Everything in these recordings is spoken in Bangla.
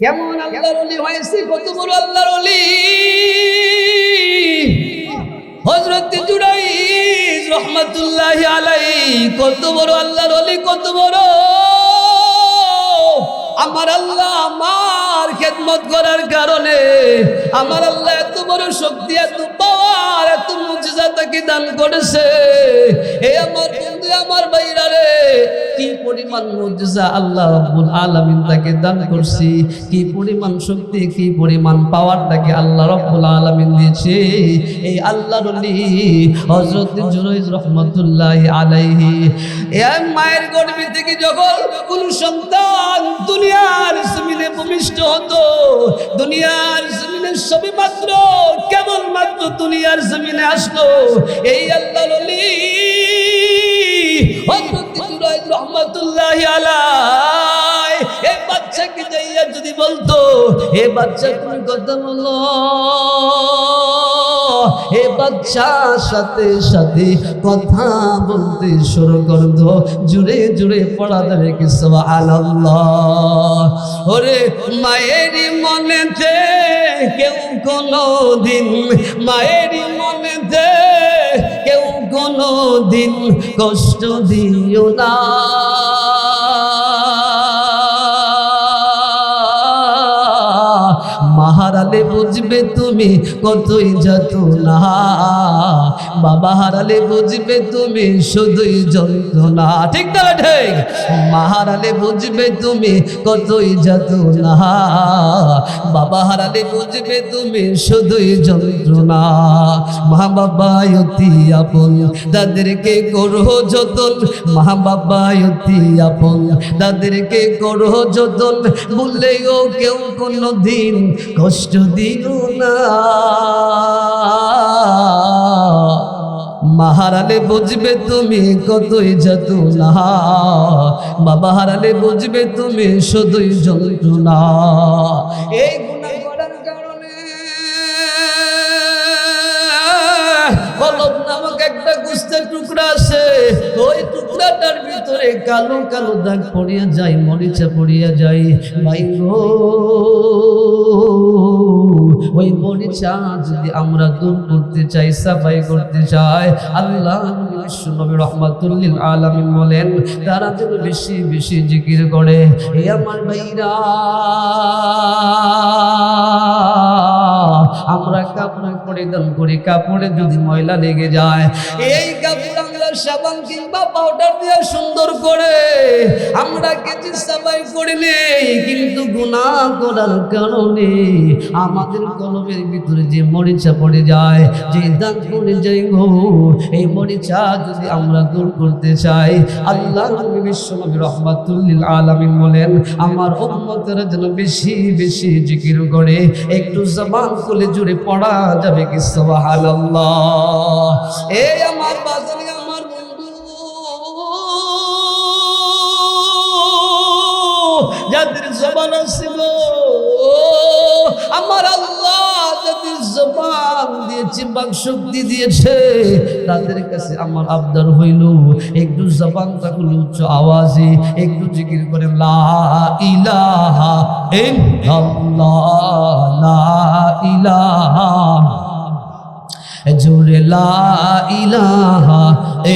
কেমন আল্লাহর ওলি হয়েছে, কত বড় আল্লাহর ওলি। হযরত জুরাইজ রাহমাতুল্লাহি আলাইহি কত বড় আল্লাহর ওলি, কত বড়। আমার আল্লাহ আমার খেদমত করার কারণে আমার আল্লাহ এত বড় শক্তি, এত পাওয়ার, এত মুজিজা তাকে দান করেছে। হে আমার বন্ধু, আমার ভাইরা রে, কি পরিমাণ মুজিজা আল্লাহ রাব্বুল আলামিন তাকে দান করছে, কি পরিমাণ শক্তি, কি পরিমাণ পাওয়ার তাকে আল্লাহ রাব্বুল আলামিন দিয়েছে। এই আল্লাহর ওলি হযরত জুরাইজ রাহমাতুল্লাহি আলাইহি এই মায়ের গর্ভে থেকে যখন কোন সন্তান দুনিয়ার জমিনে ভূমিষ্ঠ হতো, দুনিয়ার জমিনে সবে মাত্র কেবল মাত্র দুনিয়ার জমিনে আসলো, এই আল্লাহর ওলি হযরত জুরাইজ রাহমাতুল্লাহি আলাইহি এই বাচ্চাকে যাইয়া যদি বলতো, হে বাচ্চা তুমি কথা বলো, হে বাচ্চা সাথে সাথে কথা বলতে শুরু করতো, জুড়ে জুড়ে পড়া যাবে কি সুবহানাল্লাহ। ওরে মায়েরই মনেতে কেউ কোনদিন, মায়েরই মনেতে কেউ কোনদিন কষ্ট দিও না। হারালে বুঝবে তুমি কতই যাতনা, বাবা হারালে বুঝবে তুমি শুধুই যন্ত্রণা। ঠিক না ঠিক? মা হারালে বুঝবে তুমি কতই যাতনা, বাবা হারালে বুঝবে তুমি শুধুই যন্ত্রণা। মা বাবা অতি আপন, তাদেরকে করো যতন, মা বাবা অতি আপন, তাদেরকে করো যতন, বললেও কেউ কোনদিন কষ্ট দিও না। মা হারালে বুঝবে তুমি কতই যাতনা, বাবা হারালে বুঝবে তুমি শুধুই যন্ত্রণা। এই গুনাহ করার কারণে কলব নামক একটা গোশতের টুকরা আছে, ওই টুকরাটার ভিতরে কালো কালো দাগ পড়িয়া যায়, মরিচা পড়িয়া যায়। ভাই গো, ওই মরিচা যদি আমরা দূর করতে চাই, সাফাই করতে চাই, আল্লাহ বিশ্বনবী রাহমাতুল লিল আলামিন বলেন তারা যেন বেশি বেশি জিকির করে। এই আমার ভাইরা, আমরা কাপড় পরিধান করি, কাপড়ে যদি ময়লা লেগে যায়, এই কাপড় আমরা সাবান কিংবা পাউডার দিয়ে সুন্দর করে আমরা কেচে সাফাই করে নেই, কিন্তু গুনাহ করার কারণে আমাদের কলবের ভিতরে যে মরিচা পড়ে যায়, যে দাগ পড়ে যায় গো, এই মরিচা যদি আমরা দূর করতে চাই, আল্লাহ বিশ্বনবী রাহমাতুল লিল আলামিন বলেন আমার উম্মতেরা যেন বেশি বেশি জিকির করে। একটু জবান খুলে জুড়ে পড়া যাবে কি সুবহানাল্লাহ। এই আমার বাজারে আমার বন্ধু, যাদের জবান ছিল, আমার আল্লাহ যাদের জবান দিয়েছে, বাক শক্তি দিয়েছে, তাদের কাছে আমার আবদার হইল একটু জবানটা খুলে উচ্চ আওয়াজে একটু জিকির করে লা ইলাহা ইল্লাল্লাহ, লা ইলাহা, জোরে লা ইলাহা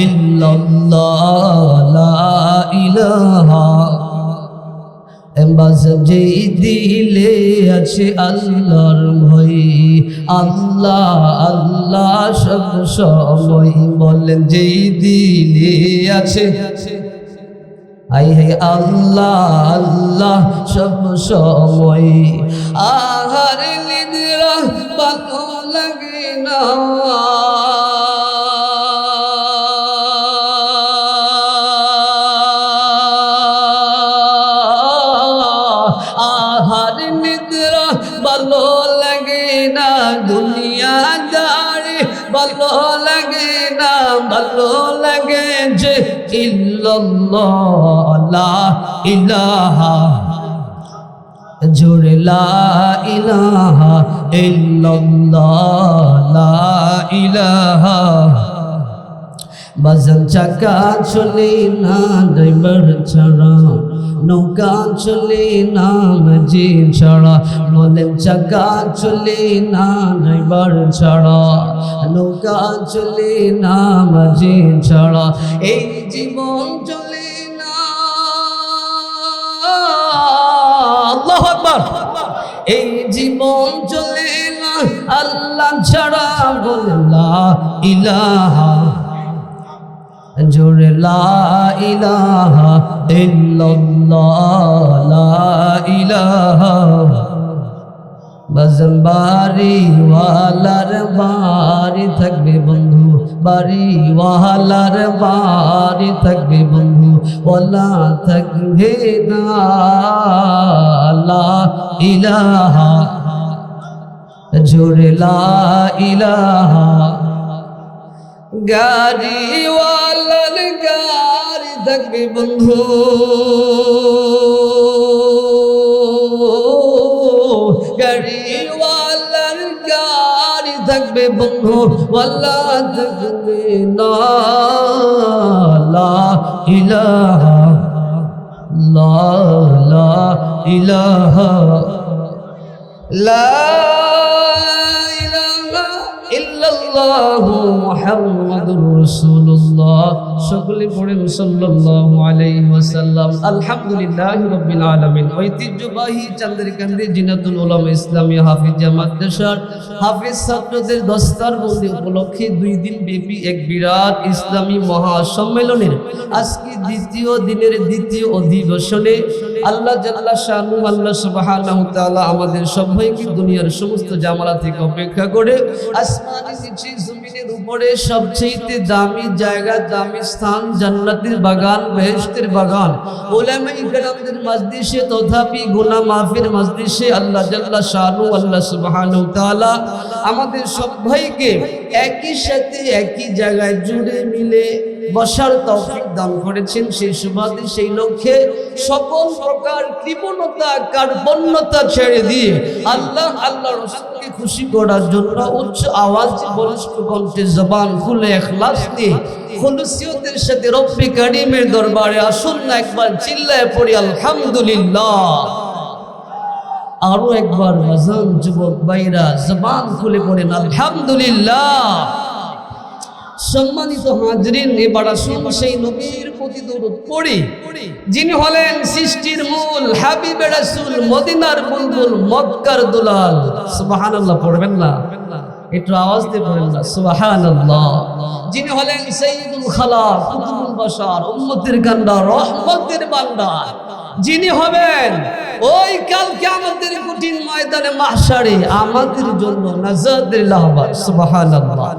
ইল্লাল্লাহ, লা ইলাহা। যেই দিলে আছে আল্লাহর ভয়, আল্লাহ আল্লাহ সব সময় বলেন, যেই দিলে আছে আই হে আল্লাহ আল্লাহ সব সময়। আহার নিদ্রা ভালো লাগে না, আহার নিদ্রা ভালো লাগে না, দুনিয়াদারি ভালো লাগে না, ভালো লাগে যে ইল্লাল্লাহ, লা ইলাহা, জোরে লা ইলাহা ইল্লাল্লাহ, লা ইলাহা। বাজান চাকা চলে না ড্রাইভার ছাড়া, নৌকা চলে না মাঝি ছাড়া, বলেন চাকা চলে না ড্রাইভার ছাড়া, নৌকা চলে না মাঝি ছাড়া, এই জীবন চলে না। আল্লাহু আকবার। এই জীবন চলে না আল্লাহ ছাড়া, বলেন লা ইলাহা, জোরে লা ইলাহা ইল্লাল্লাহ, লা ইলাহা। বাজান বাড়িওয়ালার বাড়ি থাকবে বন্ধু, বাড়িওয়ালার বাড়ি থাকবে বন্ধু, ওলা থাকবে না লা ইলাহা, জোরে লা ইলাহা। গাড়িওয়ালার গাড়ি থাকবে বন্ধু, গাড়িওয়ালার গাড়ি থাকবে বন্ধু, ওয়ালা থাকবে না লা ইলাহা, লা ইলাহা, লা ইল্লাল্লাহু মুহাম্মাদুর রাসূলুল্লাহ। সকলে পড়েন সাল্লাল্লাহু আলাইহি ওয়াসাল্লাম। আলহামদুলিল্লাহি রাব্বিল আলামিন। ঐতিহ্যবাহী চান্দ্রিকান্দি জিনাতুল উলামা ইসলামী হাফিজিয়া মাদ্রাসার হাফেজ ছাত্রদের দস্তারবন্দি উপলক্ষে 2 দিন ব্যাপী এক বিরাট ইসলামী মহাসম্মেলনের আজকে দ্বিতীয় দিনের দ্বিতীয় অধিবেশনে আল্লাহ জাল্লা শানু, আল্লাহ সুবহানাহু ওয়া তাআলা আমাদের সবাইকে দুনিয়ার সমস্ত জামালা থেকে অপেক্ষা করে আসমানের নিচে জমিনের উপরে সবচেয়ে দামি জায়গা, দামি স্থান, জান্নাতের বাগান, বেহেশতের বাগান, উলামায়ে কেরামদের মজলিসে তথাপি গুনাহ মাফির মজলিসে আল্লাহ জাল্লা শানু, আল্লাহ সুবহানাহু ওয়া তাআলা আমাদের সবাইকে একই সাথে একই জায়গায় জুড়ে মিলে বসার তৌফিক দান করেছেন। সেই সুবাদে সেই লক্ষ্যে সকল প্রকার কৃপণতা, কার্পণ্যতা ছেড়ে দিয়ে আল্লাহ রাসূলকে খুশি করার জন্য উচ্চ আওয়াজে বলিষ্ঠ কণ্ঠে জবান খুলে ইখলাস নিয়ে খুলুসিয়তের সাথে রব্বে কারীমের দরবারে আসুন না একবার চিল্লায়ে পড়ি আলহামদুলিল্লাহ। আরো একবার বাজান যুবক ভাইরা জবান খুলে পড়েন আলহামদুলিল্লাহ। সম্মানিত হাজরিন, এবার আসুন সেই নবীর প্রতি দরুদ পড়ি যিনি হলেন সৃষ্টির মূল, হাবিবে রাসূল, মদিনার বুলবুল, মক্কার দুলাল। সুবহানাল্লাহ পড়বেন না? একটু আওয়াজ দিয়ে পড়েন না সুবহানাল্লাহ। যিনি হলেন সাইয়্যিদুল খালাক, কুতুবুল বাশার, উম্মতের গান্ডার, রহমতের ভান্ডার, যিনি হবেন ওই কাল কিয়ামতের কঠিন ময়দানে মাহশারে আমাদের জন্য নাজাতের লাহবা। সুবহানাল্লাহ।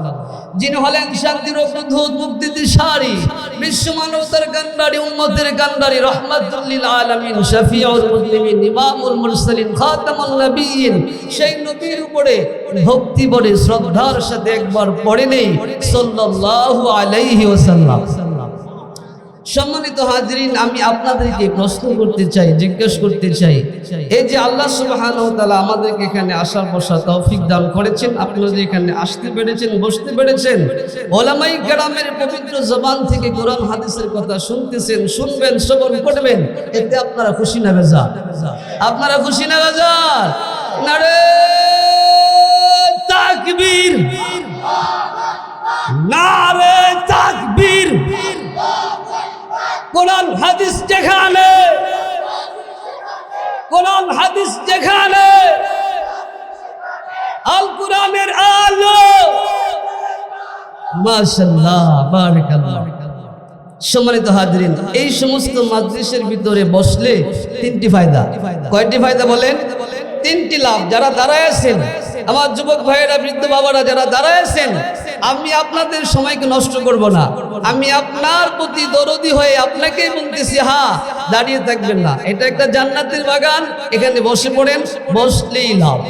যিনি হলেন শান্তির প্রদূত, মুক্তির দিশারি, বিশ্ব মানবতার কান্ডারি, উম্মতের কান্ডারি, রাহমাতুল লিল আলামিন, শাফিউল মুসলিমিন, ইমামুল মুরসালিন, খাতামুন নবিয়্যিন, সেই নবীর উপরে ভক্তি ভরে শ্রদ্ধার সাথে একবার পড়ে নেই সাল্লাল্লাহু আলাইহি ওয়াসাল্লাম। সম্মানিত হাজরিন, আমি আপনাদেরকে প্রশ্ন করতে চাই, জিজ্ঞেস করতে চাই, এই যে আল্লাহ সুবহানাহু ওয়া তাআলা আমাদেরকে এখানে আসার বসার তৌফিক দান করেছেন, আপনারা যে এখানে আসতে পেরেছেন, বসতে পেরেছেন, উলামায়ে কেরামের পবিত্র জবান থেকে কোরআন হাদিসের কথা শুনতেছেন, শুনবেন, শ্রবণ করবেন, এতে আপনারা খুশি না বেজার? আপনারা খুশি না বেজার? নারে তাকবীর, নারে তাকবীর। কোরআন হাদিস যেখানে, কোরআন হাদিস যেখানে, আল কোরআনের আলো, মাশাআল্লাহ, বারাকাল্লাহ। সম্মানিত হাজরিন, এই সমস্ত মাজলিসের ভিতরে বসলে 3টি ফায়দা। কয়টি ফায়দা বলেন? 3টি লাভ। যারা দাঁড়ায় আছেন, আমার যুবক ভাইয়েরা, বৃদ্ধ বাবারা যারা দাঁড়ায় আছেন, আমি আপনাদের সময়কে নষ্ট করব না। আমি আপনার প্রতি দরদি হয়ে আপনাকেই বলতেছি, হ্যাঁ, দাঁড়িয়ে থাকবেন না। এটা একটা জান্নাতের বাগান, এখানে বসে পড়েন, বসলেই লাভ।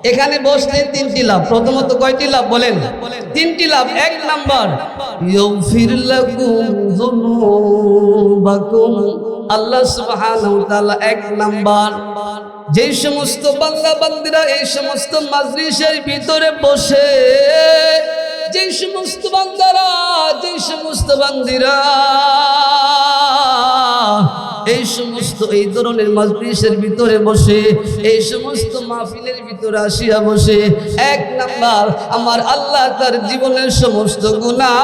এখানে বসলে 3টি লাভ। প্রথমত কয়টি লাভ বলেন? 3টি লাভ। 1 নাম্বার, ইগফির লাকুম যুনুবাকুম। আল্লাহ সুবহানাহু ওয়া তাআলা 1 নাম্বার যে সমস্ত বান্দা বান্দিরা এই সমস্ত মাজলিসের ভিতরে বসে, যে সমস্ত বান্দারা, যে সমস্ত বান্দিরা এই সমস্ত এই ধরনের মাজলিসের ভিতরে বসে, এই সমস্ত মাহফিলের ভিতরে আসিয়া বসে, এক নাম্বার আমার আল্লাহ তার জীবনের সমস্ত গুনাহ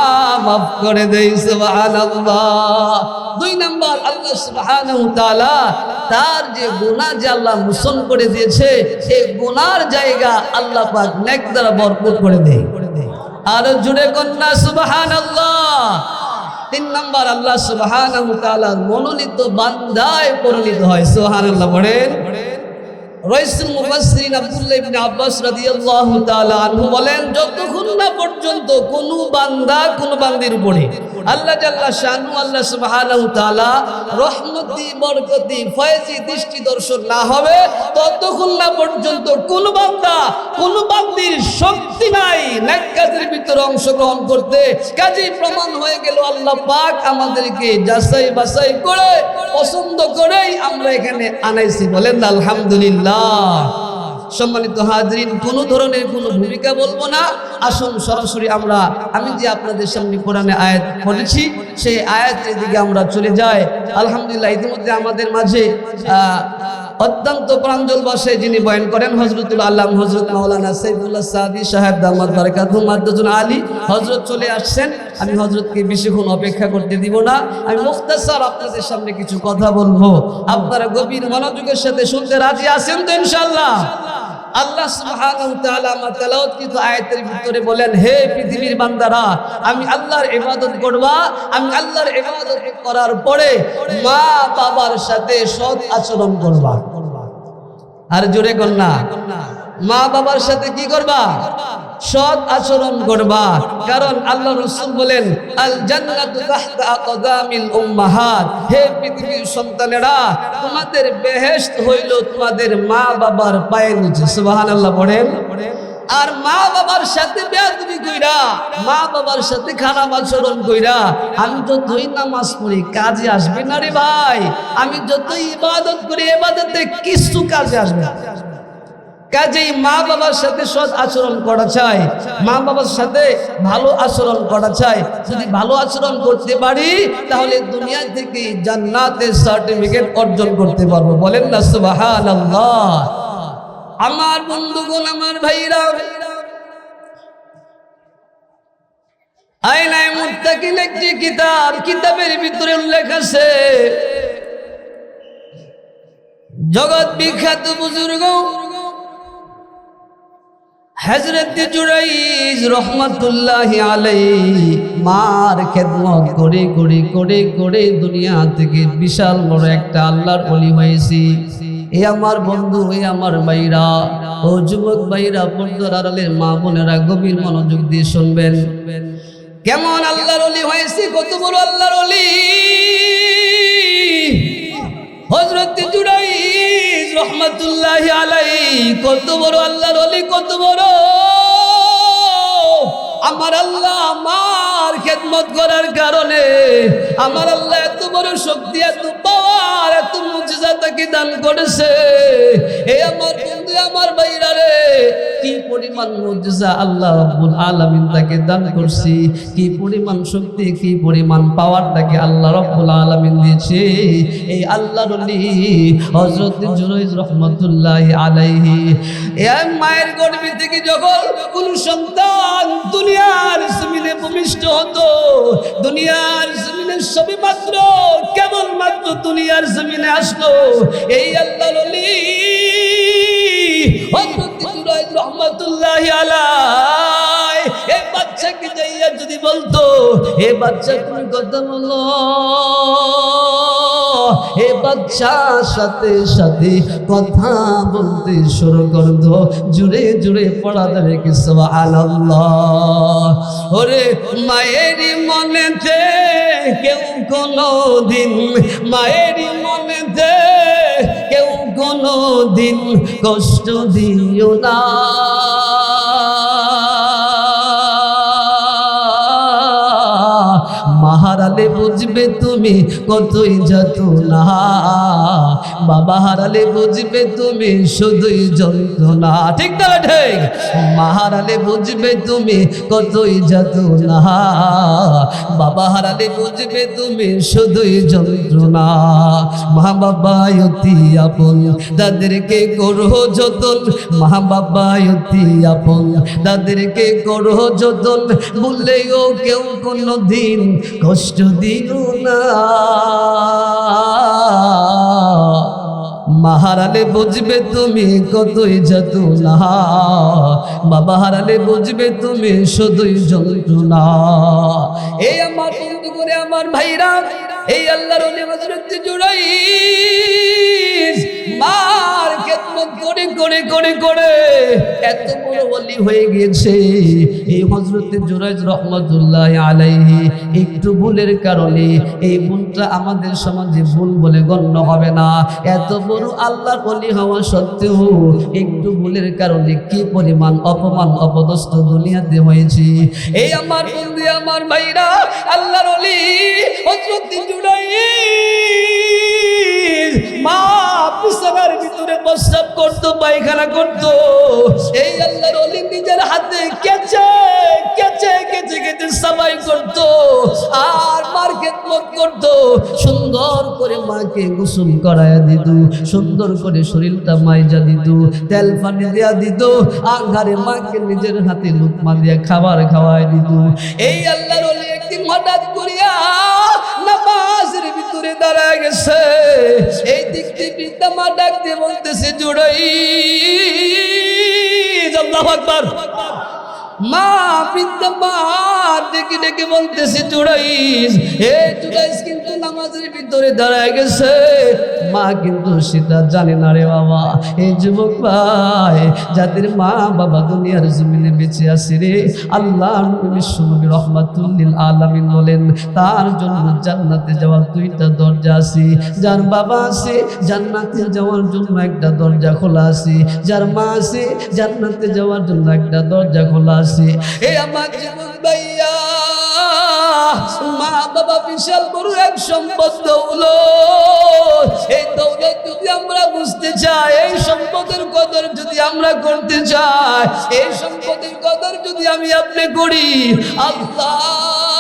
মাফ করে দেয়, সুবহানাল্লাহ। দুই নাম্বার, আল্লাহ সুবহানাহু ওয়া তাআলা তার যে গুনাহ যে আল্লাহ মোচন করে দিয়েছে, এই গুনার জায়গা আল্লাহ পাক নেক দ্বারা ভরপুর করে দেয়। আর জুড়ে কন্যা সুবহানাল্লাহ। তিন নাম্বার, আল্লাহ সুবহানাহু ওয়া তাআলার মনোনীত বান্দায় পরিণত হয়, সুবহানাল্লাহ বলেন। রাইসুল মুফাসসিরিন আব্দুল্লাহ ইবনে আব্বাস রাদিয়াল্লাহু তাআলা আনহু বলেন, যতক্ষণ না পর্যন্ত কোন বান্দা কোন বান্দির উপরে আল্লাহ জাল্লা শানু আল্লাহ সুবহানাহু ওয়া তাআলা রহমতি বরকতি ফয়েজি দৃষ্টি দর্শন না হবে, ততক্ষণ না পর্যন্ত কোন বান্দা কোন বান্দির শক্তি নাই নেক কাজের ভিতরে অংশগ্রহণ করতে। কাজেই প্রমাণ হয়ে গেল আল্লাহ পাক আমাদেরকে যাচাই বাছাই করে পছন্দ করেই আমরা এখানে আনাইছি, বলেন আলহামদুলিল্লাহ। সম্মানিত হাজরিন, কোন ধরনের কোনো ভূমিকা বলবো না, আসুন সরাসরি আমি যে আপনাদের সামনে কোরআনে আয়াত পড়েছি সেই আয়াতের দিকে আমরা চলে যাই। আলহামদুলিল্লাহ, ইতিমধ্যে আমাদের মাঝে অত্যন্ত প্রাঞ্জল ভাষায় যিনি বয়ান করেন হযরতুল আল্লাম হযরত মাওলানা সাইফুল্লাহ সাদি সাহেব দামাত বারাকাতুহু মাদ্দাতুল আলী হযরত চলে আসছেন। আমি হযরতকে বেশিক্ষণ অপেক্ষা করতে দিব না, আমি মুখতাসার আপনাদের সামনে কিছু কথা বলবো। আপনারা গভীর মনোযোগের সাথে শুনতে রাজি আছেন তো ইনশাআল্লাহ? আল্লাহ সুবহানাহু ওয়া তাআলা আমার তেলাওয়াতকৃত আয়াতের ভিতরে বলেন, হে পৃথিবীর বান্দারা, আমি আল্লাহর ইবাদত করবা, আমি আল্লাহর ইবাদত করার পরে মা বাবার সাথে সৎ আচরণ করবা। আর জোরে কন্যা, মা বাবার সাথে কি করবা? সৎ আচরণ করবা। কারণ আল্লাহ রাসূল বলেন, আল জান্নাতু তাহতা আকদামিল উম্মাহাত, হে পৃথিবীর সন্তানেরা, তোমাদের বেহেশত হইল তোমাদের মা বাবার পায়ের নিচে, সুবহানাল্লাহ পড়েন। আর মা বাবার সাথে বেয়াদবি কইরা, মা বাবার সাথে খারাপ আচরণ কইরা আমি যতই নামাজ পড়ি কাজে আসবে না রে ভাই, আমি যতই ইবাদত করি ইবাদতে কিছু কাজে আসবে না। কাজেই মা বাবার সাথে সৎ আচরণ করা চাই, মা বাবার সাথে ভালো আচরণ করা চাই। যদি ভালো আচরণ করতে পারি তাহলে দুনিয়া থেকে জান্নাতের সার্টিফিকেট অর্জন করতে পারবো, বলেন না সুবহানাল্লাহ। আমার বন্ধুগণ, আমার ভাইরা, আয়নায়ে মুত্তাকিন একটি কিতাব, কিতাবের ভিতরে উল্লেখ আছে জগৎ বিখ্যাত বুজুর্গ হযরত জুরাইজ রহমাতুল্লাহি আলাইহি মার খেদমত করে করে করে করে দুনিয়া থেকে বিশাল বড় একটা আল্লাহর ওলি হয়েছে। এ আমার বন্ধু, এ আমার ভাইরা, ও যুবক ভাইরা, পর্দার আড়ালের মা বোনেরা, গভীর মনোযোগ দিয়ে শুনবেন কেমন আল্লাহর ওলি হয়েছে, কত বড় আল্লাহর ওলি হযরত জুরাইজ রহমাতুল্লাহি আলাইহি, কত বড় আল্লাহর ওলি, কত বড়। আমার আল্লাহ আমার খেদমত করার কারণে আমার আল্লাহ এত বড় শক্তি, এত পাওয়ার, এত মুজিজা তাকে দান করেছে। এই আমার বন্ধু, আমার ভাইরা রে, কি পরিমাণ মুজিজা আল্লাহ রাব্বুল আলামিন তাকে দান করছি, কি পরিমাণ শক্তি, কি পরিমাণ পাওয়ার তাকে আল্লাহ রাব্বুল আলামিন দিয়েছে। এই আল্লাহর ওলি হযরত জুরাইজ রাহমাতুল্লাহি আলাইহি, এই মায়ের গর্ভে থেকে যখন কোন সন্তান দুনিয়ার জমিনে ভূমিষ্ঠ হতো, দুনিয়ার জমিনে সবে মাত্র কেবল মাত্র দুনিয়ার জমিনে আসলো, এই আল্লাহর ওলি হযরত জুরাইজ রাহমাতুল্লাহি আলাইহি এই বাচ্চাকে যাইয়া যদি বলতো, হে বাচ্চা তুমি কথা বলো, হে বাচ্চার সাথে সাথে কথা বলতে শুরু করতো, জুড়ে জুড়ে পড়া যাবে কি সুবহানাল্লাহ। ওরে মায়েরই মনেতে কেউ কোনো দিন, মায়েরই মনেতে কেউ কোনো দিন কষ্ট দিও না, মাহারালে বুধ বুঝবে তুমি কতই যাতনা, বাবা হারালে বুঝবে তুমি শুধুই যন্ত্রণা। ঠিক না ঠিক? মা হারালে বুঝবে তুমি কতই যাতনা, বাবা হারালে বুঝবে তুমি শুধুই যন্ত্রণা। মা বাবা অতি আপন, তাদেরকে করো যতন, মা বাবা অতি আপন, তাদেরকে করো যতন, বললেও কেউ কোনদিন কষ্ট দিও না। মা হারালে বুঝবে তুমি কতই যাতনা, বাবা হারালে বুঝবে তুমি শুধুই যন্ত্রণা। এই আমার বন্ধু করে আমার ভাইরা, এই আল্লাহর ওলি হযরত জুরাইজ মার খেদমত করে করে করে করে এত বড় ওলি হয়ে গিয়েছে। এই হযরত জুরাইজ রহমাতুল্লাহ আলাইহি একটু ভুলের কারণে, এই ভুলটা আমাদের সমাজে ভুল বলে গণ্য হবে না। এত বড় আল্লাহর ওলি হওয়া সত্ত্বেও একটু ভুলের কারণে কি পরিমাণ অপমান অপদস্থ দুনিয়াতে হয়েছে। এই আমার বন্ধু আমার ভাইরা, আল্লাহর ওলি হযরত জুরাইজ মা বিছানার ভিতরে প্রস্রাব করতো, পায়খানা করতো, এই আল্লাহর ওলি নিজের হাতে কেচে কেচে কেচে কেচে সাফাই করতো আর মার খেদমত করতো। সুন্দর করে মাকে গোসল করায়া দিত, সুন্দর করে শরীরটা মাইজা দিত, তেল পানি দেয়া দিত, আঘারে মাকে নিজের হাতে লুকমা দিয়া খাবার খাওয়াই দিত। এই আল্লাহর ওলি একদিন হঠাৎ করিয়া নামাজের ভিতরে দাঁড়ায় গেছে। এই দিক দিয়ে বৃদ্ধা মা ডাক দিয়ে বলতেছে, জুরাইজ, আল্লাহু আকবার। মা বৃদ্ধা মা ডেকে ডেকে বলতেছে, জুরাইজ, জুরাইজ কিন্তু নামাজের ভিতরে দাঁড়ায় গেছে। মা কিন্তু সেটা জানে না রে বাবা। এই যুবক ভাই, যাদের মা বাবা দুনিয়ার জমিনে বেঁচে আছে রে, আল্লাহ বিশ্বনবী রাহমাতুল লিল আলামিন বলেন, তার জন্য জান্নাতে যাওয়ার দুইটা দরজা আছে। যার বাবা আছে, জান্নাতে যাওয়ার জন্য একটা দরজা খোলা আছে। যার মা আছে, জান্নাতে যাওয়ার জন্য একটা দরজা খোলা আছে। এই আমার জীবন ভাইয়া, মা বাবা বিশাল বড় এক সম্পদ, দৌলত। এই দৌলত যদি আমরা বুঝতে চাই, এই সম্পদের কদর যদি আমরা করতে চাই, এই সম্পদের কদর যদি আমি আপনি করি, আল্লাহ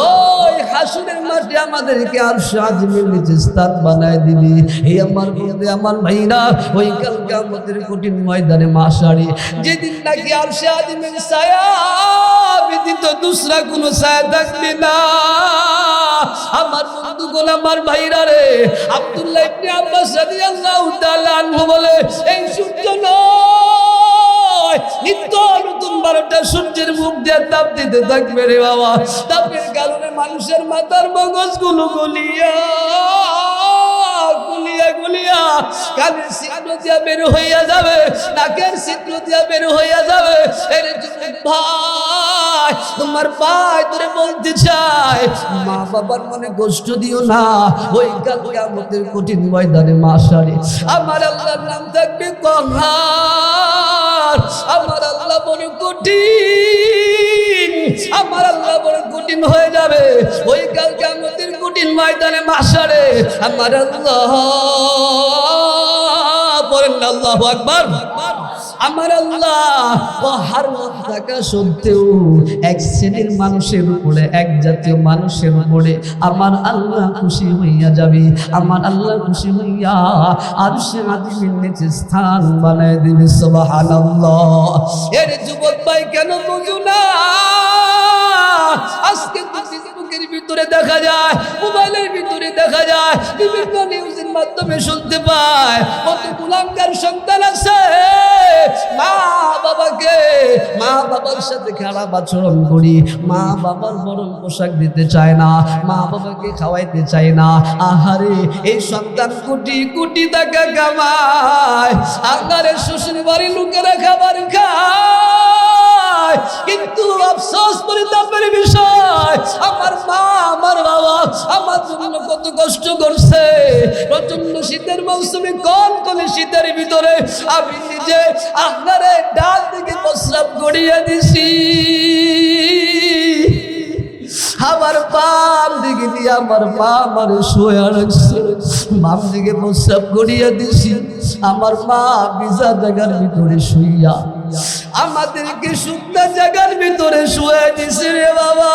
ওই হাসরের মাঠে আমাদেরকে আরশ আজিমের নিচে স্থান বানায় দিবি। এই আমার বন্ধু আমার ভাইরা, ওই কাল কিয়ামতের কঠিন ময়দানে মাশারে, যেদিন নাকি আরশ আজিমের ছায়া ব্যতীত দুসরা কোনো ছায়া থাকবে না। আমার বন্ধুগণ আমার ভাইরা রে, আব্দুল্লাহ ইবনে আব্বাস রাদিয়াল্লাহু তাআলা আনহু বলে, এই সূর্য নয়, নিত্য নতুন 12টা সূর্যের মুখ দিয়ে তাপ দিতে থাকবে রে বাবা। তাপের কারণে মানুষের মাথার মগজগুলো গলিয়া গলিয়া গলিয়া কানের ছিদ্র দিয়া বের হইয়া যাবে, নাকের ছিদ্র দিয়া বের হইয়া যাবে। এর যুবক ভাই, তোমার ভাই তোরে বলতে চায়, মা বাবার মনে কষ্ট দিও না। ওই কাল কিয়ামতের কঠিন ময়দানে মাশারে আমার আল্লাহর নাম থাকবে কহার। আমার আল্লাহ বড় কঠিন, আমার আল্লাহ বড় কঠিন হয়ে যাবে ওই কাল কিয়ামতের কঠিন ময়দানে মাশারে। আমার আল্লাহ বলেন আল্লাহু আকবার। আমার আল্লাহ কহার থাকা সত্ত্বেও এক শ্রেণীর মানুষের উপরে, এক জাতীয় মানুষের উপরে আমার আল্লাহ খুশি হইয়া যাবে। আমার আল্লাহ খুশি হইয়া আরশে আজিমের নিচে স্থান বানায় দিবে। সুবহানাল্লাহ। এর যুবক ভাই কেন বুঝো না? আজকে ফেসবুকের ভিতরে দেখা যায়, মোবাইলের ভিতরে দেখা যায়, বিভিন্ন নিউজের মাধ্যমে শুনতে পায়, কত কুলাঙ্গার সন্তান আছে মা বাবার সাথে খারাপ আচরণ করি, মা বাবার বরং পোশাক দিতে চায় না, মা বাবাকে খাওয়াইতে চায় না। আহারে, এই সন্তান কোটি কোটি টাকা কামায়, আহারে শ্বশুর বাড়ির লোকেরা খাবার খায়, কিন্তু আফসোস পরিতাপের বিষয়, আমার মা আমার বাবা আমার জন্য কত কষ্ট করছে। প্রচন্ড শীতের মৌসুমে কনকনে শীতের ভিতরে আমি নিজে আহারে ডাল থেকে প্রস্রাব করিয়ে দিছি। আমার বাম দিকে দিয়ে আমার মা আমার শোয়া রাখছে, বাম দিকে প্রস্রাব করিয়া দিছি। আমার মা ভিজা জায়গার ভিতরে শুইয়া আমাদেরকে শুকনা জায়গার ভিতরে শুয়ে দিছে রে বাবা।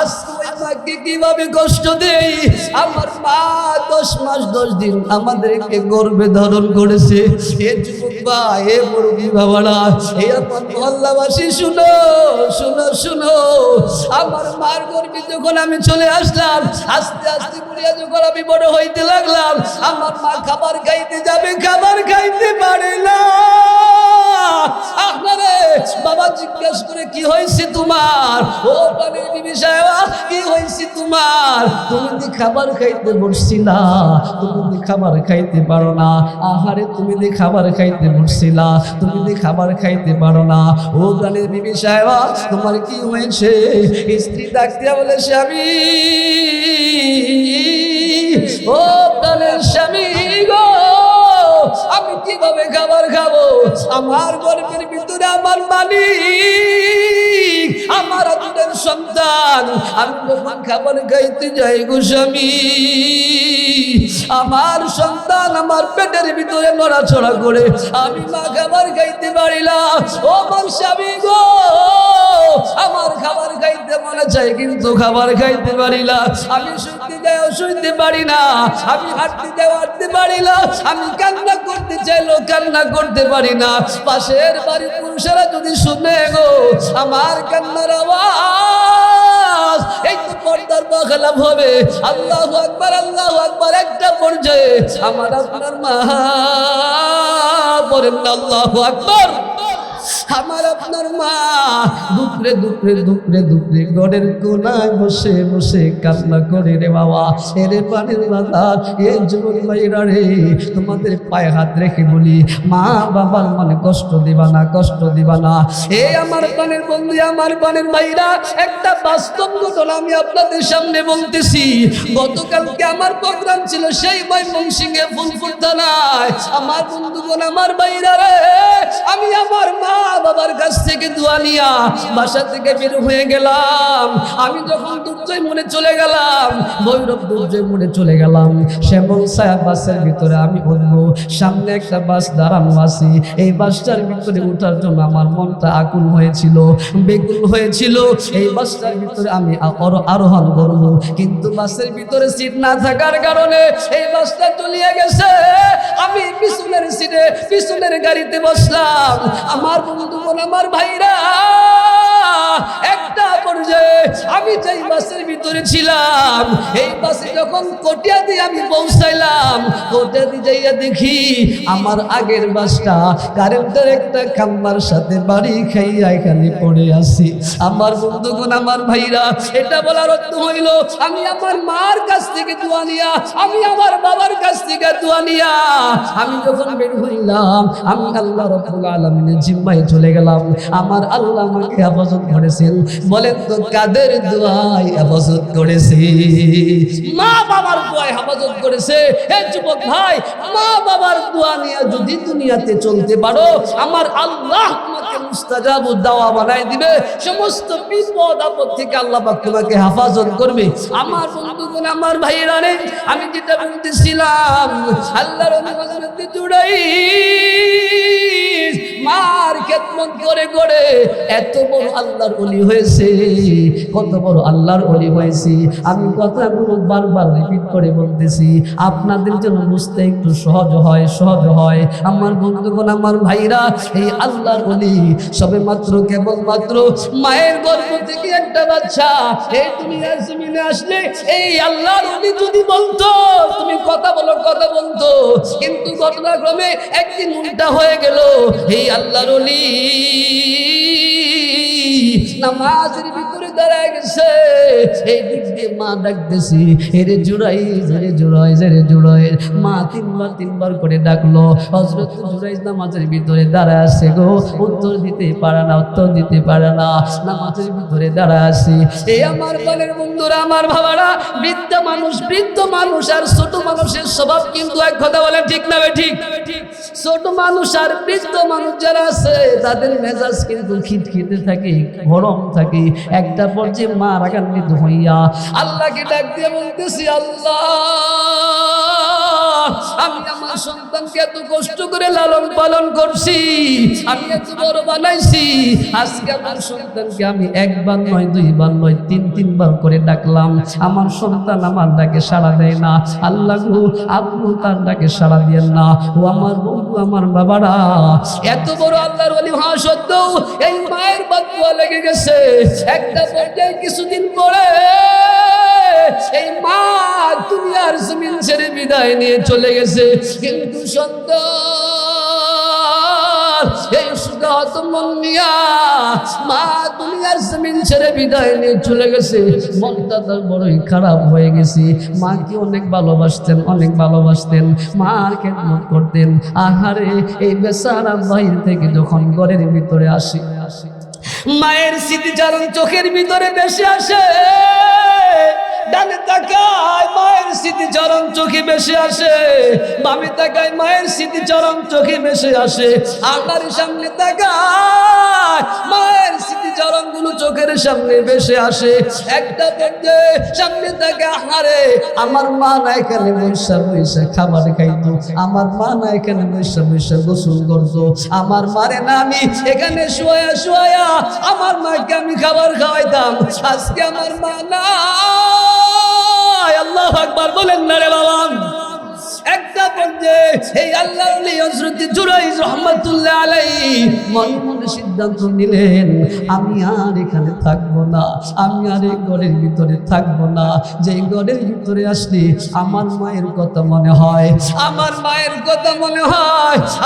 আজকে মাকে কিভাবে কষ্ট দেই। আমার মা 10 মাস 10 দিন আমাদেরকে গর্ভে ধারণ করেছে। এ যুবক ভাই, এ মুরব্বী বাবারা, এই আমার মহল্লাবাসী শুনো শুনো শুনো, আমার মার গর্ভে যখন আমি চলে আসলাম, আস্তে আস্তে করিয়া যখন আমি বড় হইতে লাগলাম, আমার মা খাবার খাইতে যাবে, খাবার খাইতে পারে না। আপনারে বাবা জিজ্ঞেস করে কি হয়েছে তোমার? ও প্রাণের বিবি সাহেবা, কি হয়েছে তোমার? তুমি দি খাবার খাইতে বসছিলা, তুমি দি খাবার খাইতে পারো না। আহারে তুমি দি খাবার খাইতে বসছিলা, তুমি দি খাবার খাইতে পারো না। ও প্রাণের বিবি সাহেবা, তোমার কি হয়েছে? স্ত্রী ডাকতে বলে, স্বামী, ও প্রাণের স্বামী গো, আমি কিভাবে খাবার খাবো? আমার গর্ভের ভিতরে আমার মালিক, আমার আদরের সন্তান, আমি যখন খাবার খাইতে যাই গো স্বামী, আমার সন্তান আমার পেটের ভিতরে নড়াচড়া করে, আমি মা খাবার খাইতে পারি না। ও আমার স্বামী গো, আমার খাবার খাইতে মনে চাই কিন্তু খাবার খাইতে পারি না। আমি শুইতে যাও শুইতে পারি না, আমি হাঁটতে যাও হাঁটতে পারি না, আমি কান্না করতে চাইলেও কান্না করতে পারি না। পাশের বাড়ির পুরুষেরা যদি শুনে গো আমার কান্নার আওয়াজ, এই তো পর্দার বখালাপ হবে। আল্লাহু আকবার, আল্লাহু আকবার। একটা পর্যায়ে আমার আপনার মা বলেন আল্লাহু আকবার, আমার আপনার মা দুপুরে দুপুরে দুপুরে দুপুরে ঘরের কোনায় বসে বসে কান্না করে রে বাবা। এরে পানির বাজার, এ যুবক ভাইরা রে, তোমাদের পায়ে হাত রেখে বলি, মা বাবার মানে কষ্ট দিবা না, কষ্ট দিবা না। এই আমার পানের বন্ধু, আমার পানের ভাইরা, একটা বাস্তব ঘটনা আমি আপনাদের সামনে বলতেছি। গতকালকে আমার প্রোগ্রাম ছিল সেই ময়মনসিংহে ফুলপুর থানায়। আমার বন্ধুগণ, আমার ভাইরা রে, আমি আমার মা বাবার কাছ থেকে দোয়া নিয়া বাসা থেকে বের হয়ে গেলাম। আমি যখন দুর্জয় মনে চলে গেলাম, ভৈরব দুর্জয় মনে চলে গেলাম, শ্যামল ছায়া বাসের ভিতরে আমি উঠবো। সামনে একটা বাস দাঁড়ানো আছে, এই বাসটার ভিতরে ওঠার জন্য আমার মনটা আকুল হয়েছিল, বেকুল হয়েছিল। এই বাসটার ভিতরে আমি আরোহণ করবো, কিন্তু বাসের ভিতরে সিট না থাকার কারণে এই বাসটা চলিয়ে গেছে। আমি পিছনের সিটে, পিছনের গাড়িতে বসলাম। আমার বন্ধুগণ, আমার ভাইরা, একটা পর্যায়ে আমি যেই বাসের ভিতরে ছিলাম, এই বাসে যখন কটিয়াদি আমি পৌঁছাইলাম, কটিয়াদি যাইয়া দেখি আমার আগের বাসটা কারেন্টের একটা খাম্বার সাথে বাড়ি খাইয়া এখানে পড়ে আছি। আমার বন্ধুগণ, আমার ভাইরা, এটা বলার অর্থ হইল আমি আমার মার কাছ থেকে দোয়া নিয়া, আমি আমার বাবার কাছ থেকে দোয়া নিয়া আমি যখন বের হইলাম, আমি আল্লাহ রাব্বুল আলামিনের জিম্মায় চলে গেলাম। আমার আল্লাহ আমাকে হেফাজত করেছেন। বলেন তো কাদের দোয়ায় হেফাজত করেছে? মা বাবার দোয়ায় হেফাজত করেছে। হে যুবক ভাই, মা বাবার দোয়া নিয়ে যদি দুনিয়াতে চলতে পারো, আমার আল্লাহ তোমাকে মুস্তাজাব দাওয়া বানায় দিবে। সমস্ত বিপদ আপদ থেকে আল্লাহ পাক তোমাকে হেফাজত করবে। আমার বন্ধুগণ, আমার ভাইয়েরা রে, আমি যেটা বলতেছিলাম, আল্লাহর হযরত জুরাইজ মার খেদমত করে করে এত বড় আল্লাহর ওলি হয়েছে, কত বড় আল্লাহর ওলি হয়েছে। আমি কথাগুলো বারবার রিপিট করে বলতেছি, আপনাদের জন্য বুঝতে একটু সহজ হয়, সহজ হয়। আমার বন্ধুগণ, আমার ভাইরা, এই আল্লাহর ওলি সবে মাত্র, কেবল মাত্র মায়ের গর্ভ থেকে একটা বাচ্চা এই দুনিয়ার জমিনে আসলে, এই আল্লাহর ওলি যদি বলতো তুমি কথা বলো, কথা বলতো, কিন্তু ঘটনাক্রমে একদিন উল্টা হয়ে গেল। এই আল্লাহর ওলি নামাজের ভিতরে দাঁড়ায় গেছে, এই দিক দিয়ে মা ডাকতেছি, এরে জুরাইজ, এরে জুরাইজ, এরে জুরাইজ। মা তিনবার করে ডাকলো। হযরত জুরাইজ নামাজের ভিতরে দাঁড়ায় আছে গো, উত্তর দিতে পারে না, উত্তর দিতে পারে না, নামাজের ভিতরে দাঁড়ায় আছে। এই আমার বালের বন্ধুরা, আমার ভাবারা, বৃদ্ধ মানুষ আর ছোট মানুষের স্বভাব কিন্তু এক। কথা বলেন ঠিক না? ঠিক ছোট মানুষ আর বৃদ্ধ মানুষ যারা আছে তাদের মেজাজ কিন্তু খিটখিটে থাকে, গরম থাকে। একটা পর্যায়ে মা রাগান্বিত হইয়া আল্লাহকে ডাক দিয়ে বলতেছি, আল্লাহ আমি আমার সন্তানকে এত কষ্ট করে লালন পালন করছি, আমি এত বড় বানাইছি, আজকে আমার সন্তানকে আমি একবার নয়, দুইবার নয়, তিনবার করে ডাকলাম, আমার সন্তান আমার ডাকে সাড়া দেয় না। আল্লাহ গো, আপনি তার ডাকে সাড়া দিয়েন না। ও আমার বন্ধু, আমার বাবারা, এত বড় আল্লাহর ওলি হওয়া সত্ত্বেও এই মায়ের বদদুয়া লেগে গেছে। একটা পর্যায়ে কিছুদিন পরে এই মা দুনিয়ার জমিন ছেড়ে বিদায় নিয়ে চলে গেছে। কিন্তু সন্তান এই সুগাত মন নিয়া মা দুনিয়ার জমিন ছেড়ে বিদায় নিয়ে চলে গেছে। মনটা তার বড়ই খারাপ হয়ে গেছে। মাকে অনেক ভালোবাসতেন, অনেক ভালোবাসতেন, মার খেদমত করতেন। আহারে, এই বেচারা বাইরে থেকে যখন ঘরের ভিতরে আসে, মায়ের স্মৃতিচারণ চোখের ভিতরে বেশি আসে। ডানে তাকায়, মায়ের স্মৃতিচরণ চোখে বেশি আসে। বামে তাকায়, মায়ের স্মৃতিচরণ চোখে বেশি আসে। আল্লাহর সামনে তাকায়, মায়ের স্মৃতিচরণ গুলো চোখের সামনে বেশি আসে। একটা পর্যায়ে সামনে তাকায়, হারে আমার মা না এখানে বৈশা বৈশা খাবার খাইতো, আমার মা না এখানে বৈশা বৈশা গোসল করতো, আমার মারে না আমি এখানে শোয়া শোয়া আমার মাকে আমি খাবার খাওয়াইতাম। আজকে আমার মা না। আল্লাহু আকবার বলেন না রে বাবা। একটা পর্যায়ে এই আল্লাহর ওলি হযরত জুরাইজ রাহমাতুল্লাহ আলাইহি মনে মনে সিদ্ধান্ত নিলেন, আমি আর এখানে থাকবো না, আমি আর এই ঘরের ভিতরে থাকবো না। যে ঘরের ভিতরে আসলে আমার মায়ের কথা মনে হয়, আমার মায়ের কথা মনে হয়।